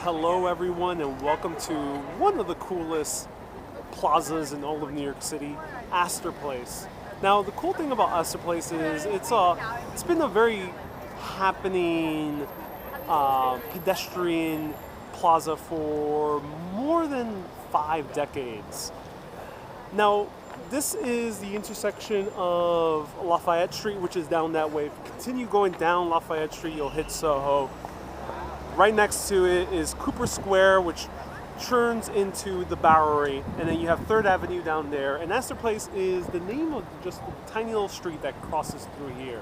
Hello everyone and welcome to one of the coolest plazas in all of New York City, Astor Place. Now the cool thing about Astor Place is it's been a very happening pedestrian plaza for more than 5 decades. Now this is the intersection of Lafayette Street, which is down that way. If you continue going down Lafayette Street, you'll hit Soho. Right next to it is Cooper Square, which turns into the Bowery, and then you have 3rd Avenue down there. And Astor Place is the name of just a tiny little street that crosses through here.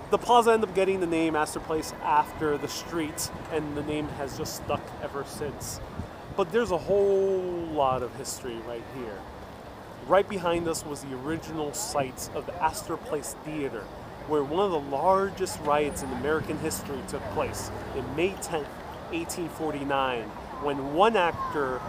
The plaza ended up getting the name Astor Place after the street, and the name has just stuck ever since. But there's a whole lot of history right here. Right behind us was the original site of the Astor Place Theater, where one of the largest riots in American history took place in May 10th, 1849, when one actor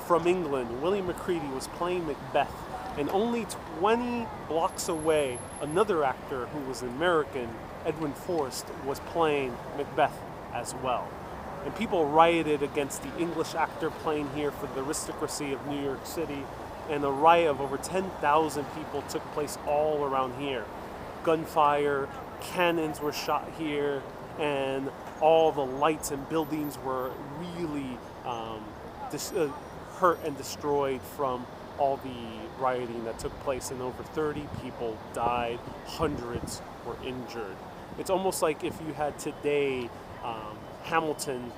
from England, William McCready, was playing Macbeth, and only 20 blocks away, another actor who was American, Edwin Forrest, was playing Macbeth as well. And people rioted against the English actor playing here for the aristocracy of New York City, and a riot of over 10,000 people took place all around here. Gunfire, cannons were shot here, and all the lights and buildings were really hurt and destroyed from all the rioting that took place, and over 30 people died, hundreds were injured. It's almost like if you had today Hamilton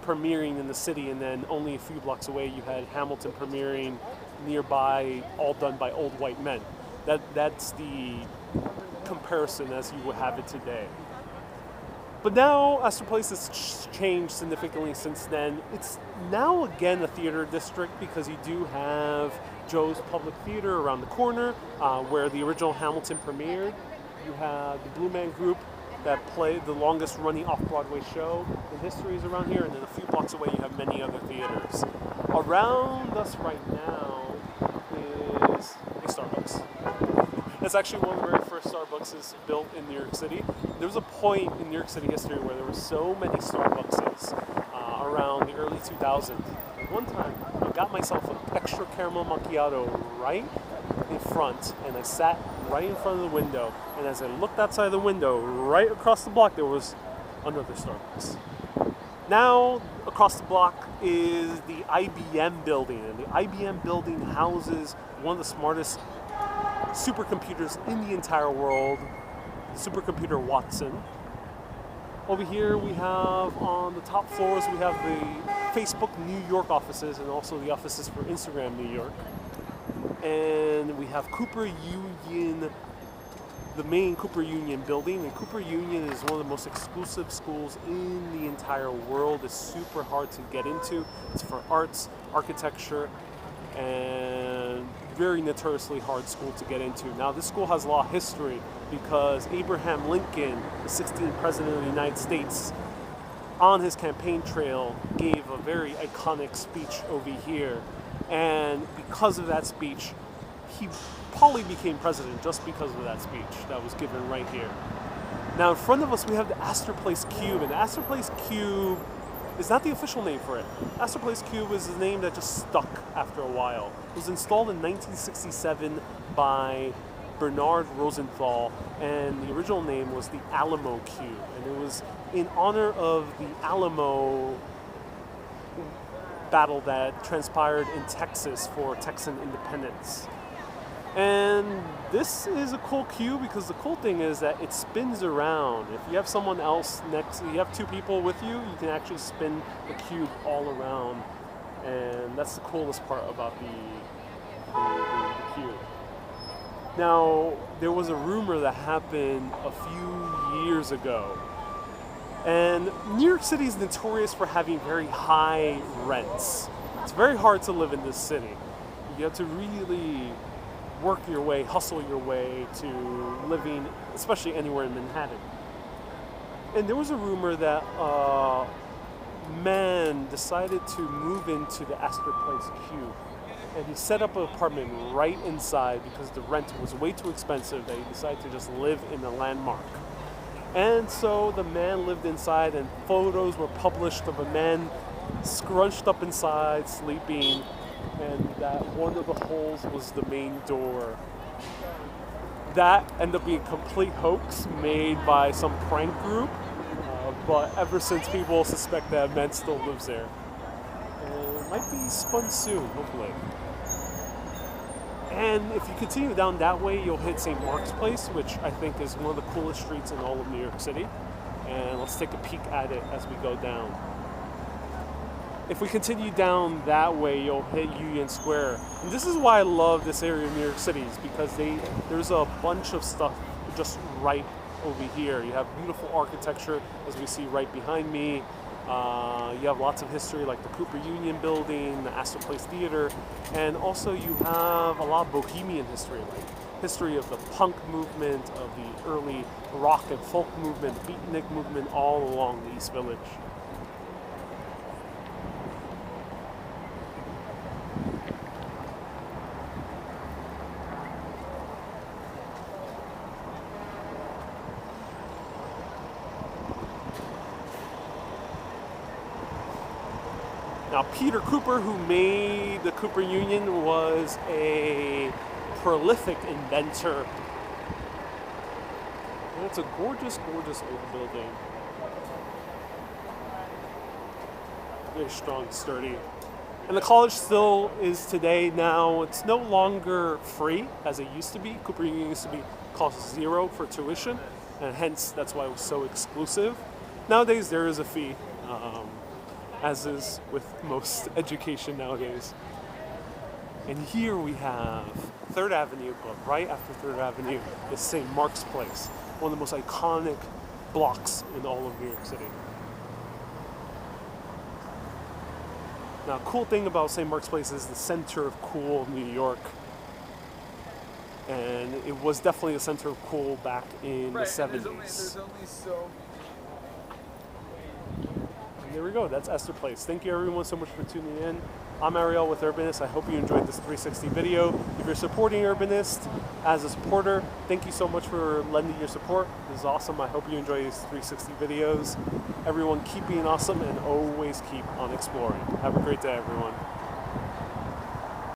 premiering in the city, and then only a few blocks away you had Hamilton premiering nearby, all done by old white men. That's the comparison as you would have it today. But now Astor Place has changed significantly since then. It's now again a theater district because you do have Joe's Public Theater around the corner, where the original Hamilton premiered. You have the Blue Man Group that played the longest running off-Broadway show in history is around here, and then a few blocks away you have many other theaters. Around us right now is a Starbucks. That's actually one of the very first Starbucks built in New York City. There was a point in New York City history where there were so many Starbucks around the early 2000s. One time, I got myself an extra caramel macchiato right in front, and I sat right in front of the window. And as I looked outside the window, right across the block, there was another Starbucks. Now, across the block is the IBM Building, and the IBM Building houses one of the smartest supercomputers in the entire world, supercomputer Watson. Over here we have, on the top floors, we have the Facebook New York offices, and also the offices for Instagram New York. And we have Cooper Union, the main Cooper Union building. And Cooper Union is one of the most exclusive schools in the entire world. It's super hard to get into. It's for arts, architecture, and very notoriously hard school to get into. Now this school has a lot of history because Abraham Lincoln, the 16th president of the United States, on his campaign trail gave a very iconic speech over here, and because of that speech he probably became president just because of that speech that was given right here. Now in front of us we have the Astor Place Cube, and the Astor Place Cube is not the official name for it. Astor Place Cube is the name that just stuck after a while. It was installed in 1967 by Bernard Rosenthal, and the original name was the Alamo Cube, and it was in honor of the Alamo battle that transpired in Texas for Texan independence. And this is a cool cube because the cool thing is that it spins around. If you have someone else next, you have 2 people with you, you can actually spin the cube all around. And that's the coolest part about the cube. Now, there was a rumor that happened a few years ago. And New York City is notorious for having very high rents. It's very hard to live in this city. You have to really work your way, hustle your way to living, especially anywhere in Manhattan. And there was a rumor that a man decided to move into the Astor Place Cube, and he set up an apartment right inside because the rent was way too expensive that he decided to just live in the landmark. And so the man lived inside, and photos were published of a man scrunched up inside, sleeping, and that one of the holes was the main door. That ended up being a complete hoax made by some prank group, but ever since people suspect that man still lives there. And it might be spun soon, hopefully. And if you continue down that way, you'll hit St. Mark's Place, which I think is one of the coolest streets in all of New York City. And let's take a peek at it as we go down. If we continue down that way, you'll hit Union Square. And this is why I love this area of New York City, is because there's a bunch of stuff just right over here. You have beautiful architecture, as we see right behind me. You have lots of history like the Cooper Union Building, the Astor Place Theater, and also you have a lot of bohemian history, like history of the punk movement, of the early rock and folk movement, beatnik movement, all along the East Village. Now, Peter Cooper, who made the Cooper Union, was a prolific inventor. And it's a gorgeous, gorgeous old building. Very strong, sturdy. And the college still is today. Now, it's no longer free as it used to be. Cooper Union used to be cost $0 for tuition, and hence that's why it was so exclusive. Nowadays, there is a fee. As is with most education nowadays. And here we have 3rd Avenue, but right after 3rd Avenue is St. Mark's Place, one of the most iconic blocks in all of New York City. Now, cool thing about St. Mark's Place is the center of cool New York. And it was definitely the center of cool back in the 70s. There's only so. There we go. That's Astor Place. Thank you everyone so much for tuning in. I'm Ariel with Urbanist. I hope you enjoyed this 360 video. If you're supporting Urbanist as a supporter, thank you so much for lending your support. This is awesome. I hope you enjoy these 360 videos. Everyone keep being awesome and always keep on exploring. Have a great day, everyone.